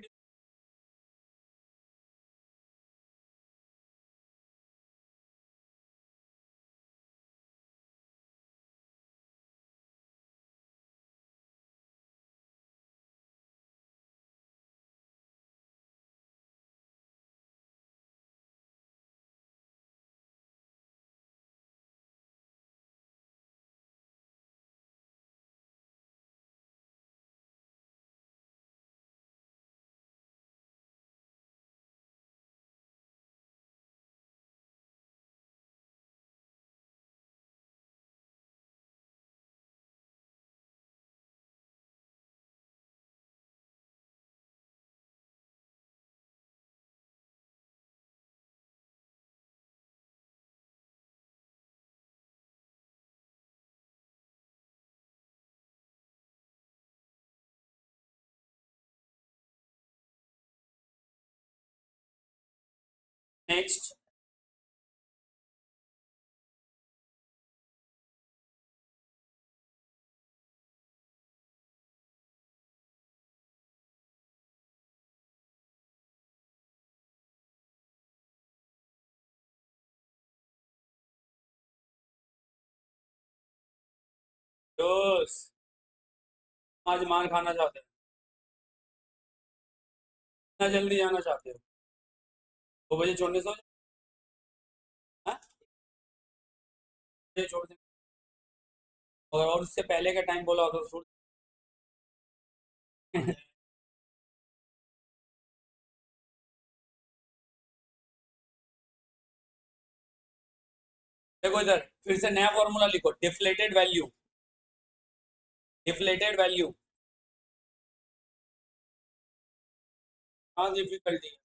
next, दोस्त आज मार खाना चाहते हो? इतना जल्दी जाना चाहते हो? 2 बजे छोड़ने सो जाओ। हाँ? ये छोड़ दे। और उससे पहले का टाइम बोला होता तो छोड़। देखो इधर फिर से नया फॉर्मूला लिखो, डिफ्लेटेड वैल्यू। Deflated value. हाँ डिफिकल्टी है।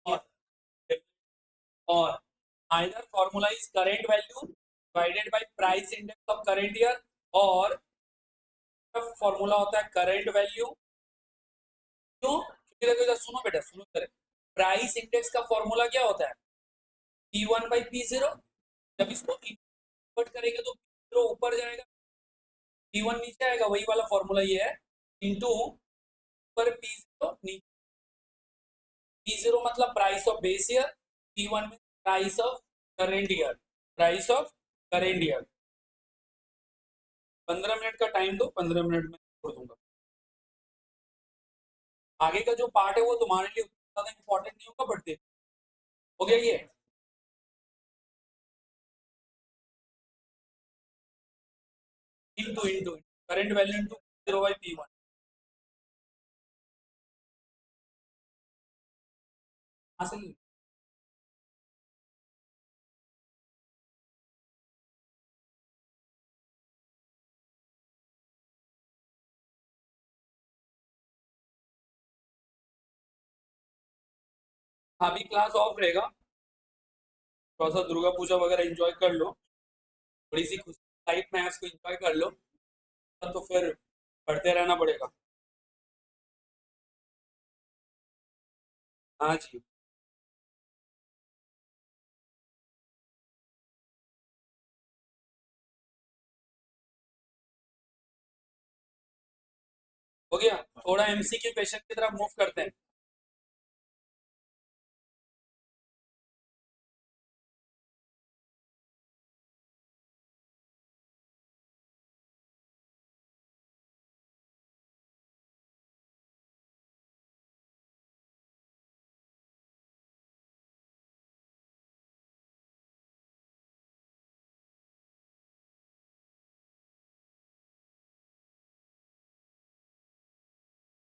और और either formula is current value divided by price index of current year, और फॉर्मूला होता है करंट वैल्यू। क्यों? क्योंकि देखो इधर सुनो बेटा, सुनो इधर, प्राइस इंडेक्स का फॉर्मूला क्या होता है? P1/P0। जब इसको इन्वर्ट करेंगे तो P0 ऊपर जाएगा, P1 नीचे आएगा, वही वाला फॉर्मूला ये है। इंटू पर P0 नीचे। P0 मतलब price of base year, P1 में price of current year. Price of current year. 15 minute का टाइम दो, 15 मिनट में छोड़ दूंगा। आगे का जो पार्ट है वो तुम्हारे लिए उतना ज्यादा इंपॉर्टेंट नहीं होगा, बट हो गया ये। Into current value into 0/P1। हाँ अभी क्लास ऑफ रहेगा, थोड़ा सा दुर्गा पूजा वगैरह एंजॉय कर लो, थोड़ी सी खुशी लाइफ में है उसको एंजॉय कर लो, तो फिर पढ़ते रहना पड़ेगा। हाँ जी। हो गया, थोड़ा एमसीक्यू क्वेश्चन की तरफ मूव करते हैं।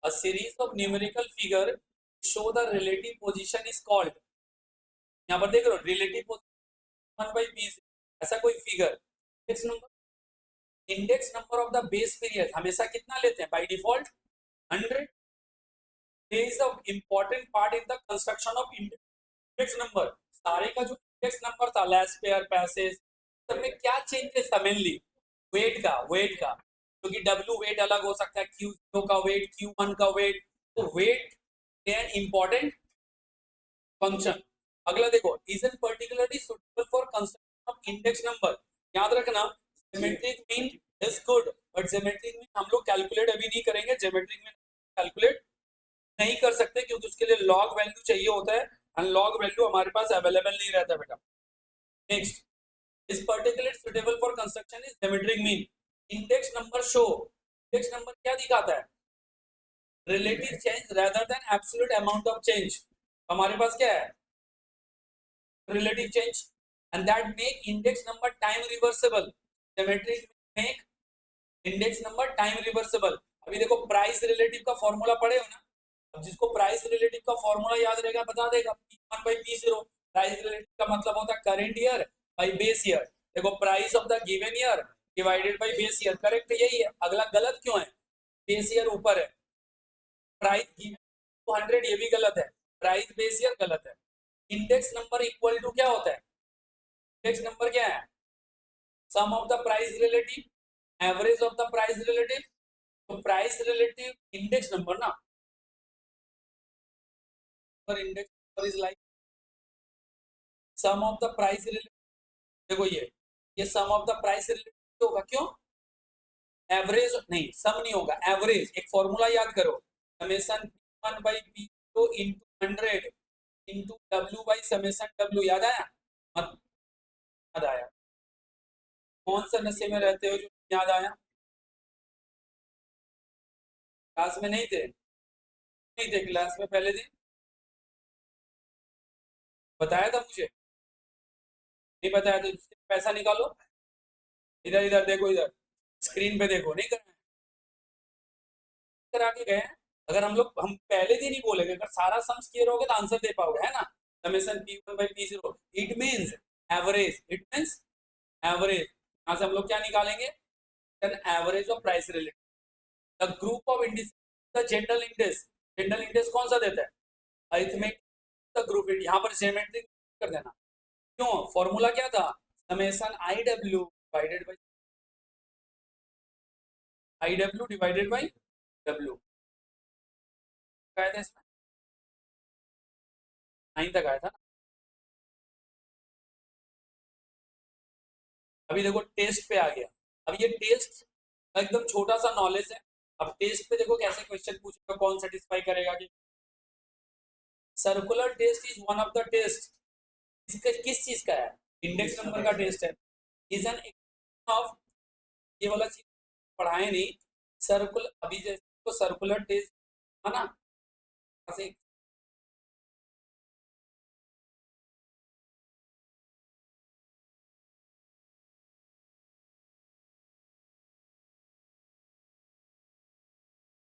A series of numerical figure show the relative position is called, यहाँ पर देख रहे हो रिलेटिव पोजीशन 1/b, ऐसा कोई figure. Index number of the base period हमेशा कितना लेते हैं by default 100। There is an important part in the construction of index number। सारे का जो इंडेक्स नंबर था लास्ट पेयर पैसेज, सब में क्या चेंजेस था मेनली वेट का क्योंकि डब्ल्यू वेट अलग हो सकता है, क्यू जीरो का वेट, क्यू वन का वेट, तो वेट एन इंपॉर्टेंट फंक्शन। अगला देखो, is an particularly suitable for construction of index number. याद रखना geometric mean is good, but geometric mean हम लोग कैलकुलेट अभी नहीं करेंगे, ज्योमेट्रिक मीन कैलकुलेट नहीं कर सकते क्योंकि उसके लिए लॉग वैल्यू चाहिए होता है, एंड लॉग वैल्यू हमारे पास अवेलेबल नहीं रहता बेटा। नेक्स्ट, इस particular suitable for construction is geometric mean. Index number show, index number क्या दिखाता है, relative change rather than absolute amount of change. हमारे पास क्या है, relative change, and that make index number time reversible. Geometric make index number time reversible. अभी देखो price relative का formula पढ़े हो ना, अब जिसको प्राइस रिलेटिव का फॉर्मूला याद रहेगा बता देगा, P1 by P0। Price relative का मतलब होता है current year by base year. देखो price of the given year divided by base year, correct यही है। अगला गलत क्यों है, बेस ईयर ऊपर है, प्राइस गिवन 200 ये भी गलत है, प्राइस बेस ईयर गलत है। इंडेक्स नंबर इक्वल टू क्या होता है, इंडेक्स नंबर क्या है, sum of the price relative average of the price relative. तो प्राइस रिलेटिव इंडेक्स नंबर ना, index number is like sum of the price relative. देखो ये sum of the price relative होगा, क्यों, एवरेज नहीं, सम नहीं होगा, एवरेज। एक फॉर्मूला याद करो, summation P1 by P2 into 100 into W by summation W। याद आया, मत याद आया, कौन सा नशे में रहते हो जो याद आया, क्लास में नहीं थे, नहीं थे क्लास में पहले दिन, बताया था मुझे, नहीं बताया तो पैसा निकालो, इधर इधर देखो, इधर स्क्रीन पे देखो, नहीं करना करा के गए हैं। अगर हम पहले दिन ही बोलेंगे, अगर सारा सम्स क्लियर होगा तो आंसर दे पाओगे, है ना। Summation P1 by P0 it means average, it means average. यहां से हम लोग क्या निकालेंगे, an average of price related the group of Indus, the general index. General index कौन सा देता है, अरिथमेटिक द ग्रुप, यहां पर ज्योमेट्रिक कर देना। क्यों, फॉर्मूला क्या था, summation IW divided by IW divided by W। आया था इसमें, 9 तक आया था ना। अभी देखो टेस्ट पे आ गया, अब ये टेस्ट एकदम छोटा सा नॉलेज है। अब टेस्ट पे देखो कैसे क्वेश्चन पूछेगा, कौन सेटिस्फाई करेगा कि circular test is one of the test. इसका किस चीज का है, इंडेक्स नंबर का टेस्ट है। इज एन ऑफ, ये वाला चीज पढ़ाए नहीं, सर्कुलर, अभी जैसे तो सर्कुलर टेस्ट है ना, ऐसे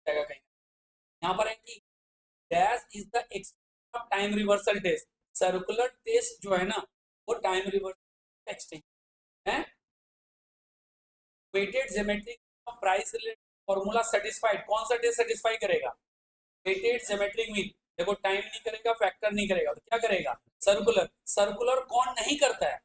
कहीं, यहाँ पर है कि dash is the extension of time reversal test. Circular test जो है ना वो टाइम रिवर्सल एक्सटेंशन है। Weighted geometric price related formula satisfied, कौन सा टेस्ट सेटिस्फाई करेगा, वेटेड ज्योमेट्रिक मीन। देखो टाइम नहीं करेगा, फैक्टर नहीं करेगा, तो क्या करेगा? सर्कुलर। सर्कुलर कौन नहीं करता है?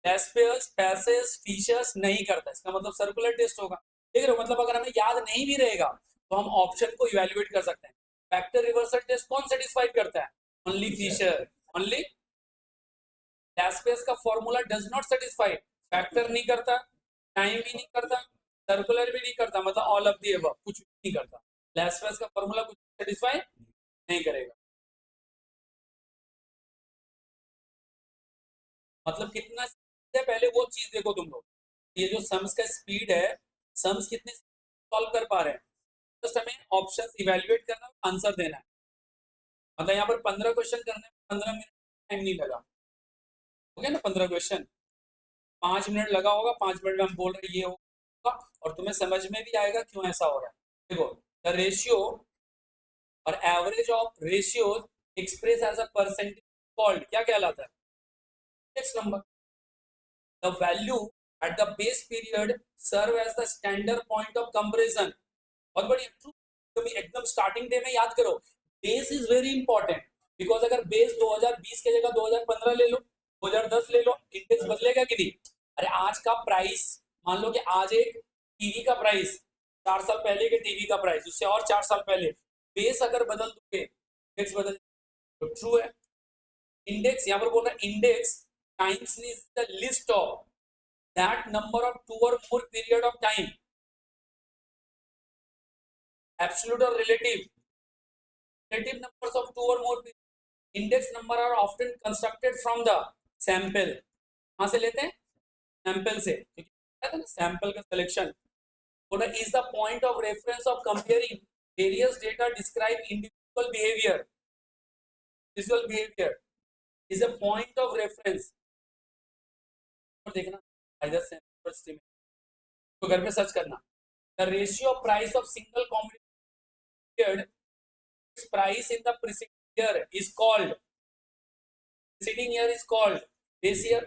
लैस्पेयर्स, पैसेस, फिशर्स नहीं करता, इसका मतलब सर्कुलर टेस्ट होगा। देख रहे हो, मतलब अगर हमें याद नहीं भी रहेगा तो हम ऑप्शन को इवेल्युएट कर सकते हैं। फैक्टर रिवर्सल टेस्ट कौन सेटिस्फाइड करता है? Only Fisher, only. लैस्पेयर्स का formula does not satisfy, factor नहीं करता, टाइम भी नहीं करता, सर्कुलर भी नहीं करता, मतलब ऑल ऑफ दी अबव, कुछ भी नहीं करता। लैस्पेयर्स का फॉर्मूला कुछ सेटिस्फाई नहीं करेगा। मतलब कितना speed है, पहले वो चीज देखो तुम लोग। ये जो सम्स का स्पीड है, सम्स कितने सॉल्व कर पा रहे हैं, जस्ट हमें ऑप्शन इवेल्युएट करना, आंसर देना है। मतलब यहाँ पर 15 क्वेश्चन करने में 15 मिनट टाइम नहीं लगा, हो गया ना 15 क्वेश्चन। 5 मिनट लगा होगा, 5 मिनट में हम बोल रहे ये होगा, और तुम्हें समझ में भी आएगा क्यों ऐसा हो रहा है। देखो, द रेशियो और average of ratios express as a percentage called क्या कहलाता है? Next number. The value at the base period serve as the standard point of comparison। बहुत बढ़िया, तुम एकदम स्टार्टिंग डे में याद करो, base is very important. Because अगर बेस 2020 के जगह 2015 ले लो, 2010 ले लो, इंडेक्स बदलेगा कि नहीं? अरे आज का प्राइस, मान लो कि आज एक टीवी का प्राइस 4 साल पहले के टीवी का प्राइस, उससे और 4 साल पहले, बेस अगर बदल दोगे इंडेक्स बदल, तो ट्रू है। इंडेक्स यहाँ पर बोल रहा है, index times is the list of that number of 2 or more period of time, absolute or relative, relative numbers of 2 or more index number are often constructed from the sample। कहां से लेते हैं? Sample से, sample का selection. is the point of reference of comparing various data describe individual behavior, visual behavior is a point of reference। और देखना either sample or estimate, तो घर पे सर्च करना। the ratio of price of single commodity price in the preceding year is called, preceding year is called base year।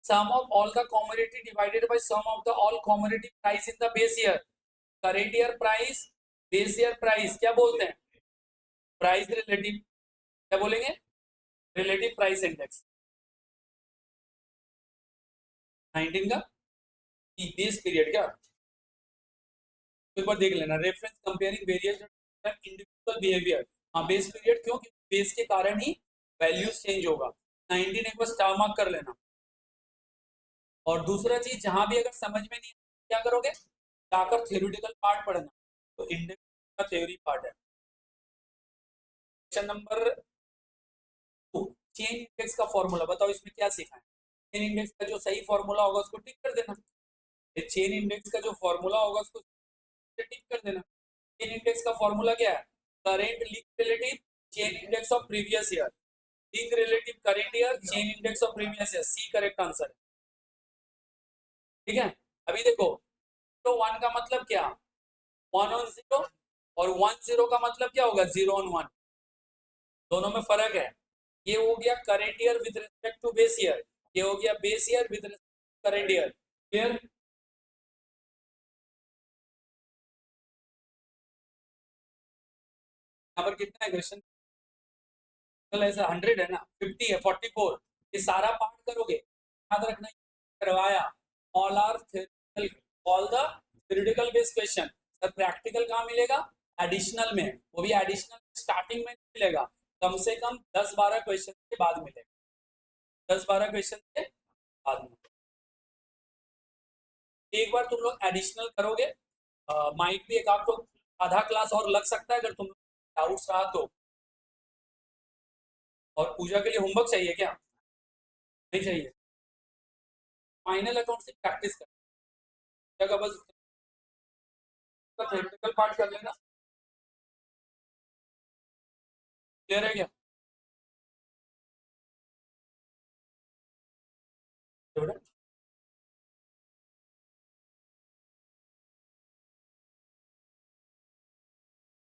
Sum of all the commodity divided by sum of the all commodity price in the base year। current year price, base year price क्या बोलते हैं? Price relative, क्या बोलेंगे? Relative price index. 19 का base period क्या, एक बार देख लेना, reference comparing various individual behaviour. हाँ बेस पीरियड, क्यों? बेस के कारण ही वैल्यूज चेंज होगा। 19 एक बार स्टार मार्क कर लेना। और दूसरा चीज, जहां भी अगर समझ में नहीं क्या करोगे, जाकर थ्योरेटिकल पार्ट पढ़ना, तो इंडेक्स का थ्योरी पार्ट है। क्वेश्चन नंबर 2, चेन इंडेक्स का फॉर्मूला बताओ, इसमें क्या सीखा है? चेन इंडेक्स का जो सही फॉर्मूला होगा उसको टिक कर देना। चेन इंडेक्स का जो फॉर्मूला होगा उसको टिक कर देना। चेन इंडेक्स का फॉर्मूला क्या है? Current link relative chain index of previous year, link relative current year chain index of previous year, C correct answer. ठीक है, अभी देखो, तो 1 का मतलब क्या? 1 on 0, और 1 0 का मतलब क्या होगा? 0 on 1, दोनों में फर्क है। ये हो गया current year with respect to base year, ये हो गया base year with respect to current year. Clear? यहाँ पर कितना है क्वेश्चन? ऐसा 100 है ना, 50 है, 44, ये सारा पार्ट करोगे, याद रखना करवाया। All are theoretical, all the theoretical based question. Sir practical कहाँ मिलेगा? एडिशनल में, वो भी एडिशनल स्टार्टिंग में मिलेगा, कम से कम 10-12 क्वेश्चन के बाद मिलेगा, 10-12 क्वेश्चन के बाद में। एक बार तुम लोग एडिशनल करोगे, माइट भी एक आपको आधा क्लास और लग सकता है, अगर तुम डाउट्स रहा तो। और पूजा के लिए होमवर्क चाहिए क्या? नहीं चाहिए, फाइनल अकाउंट से प्रैक्टिस कर, बस थ्योरेटिकल पार्ट कर लेना। क्लियर है क्या?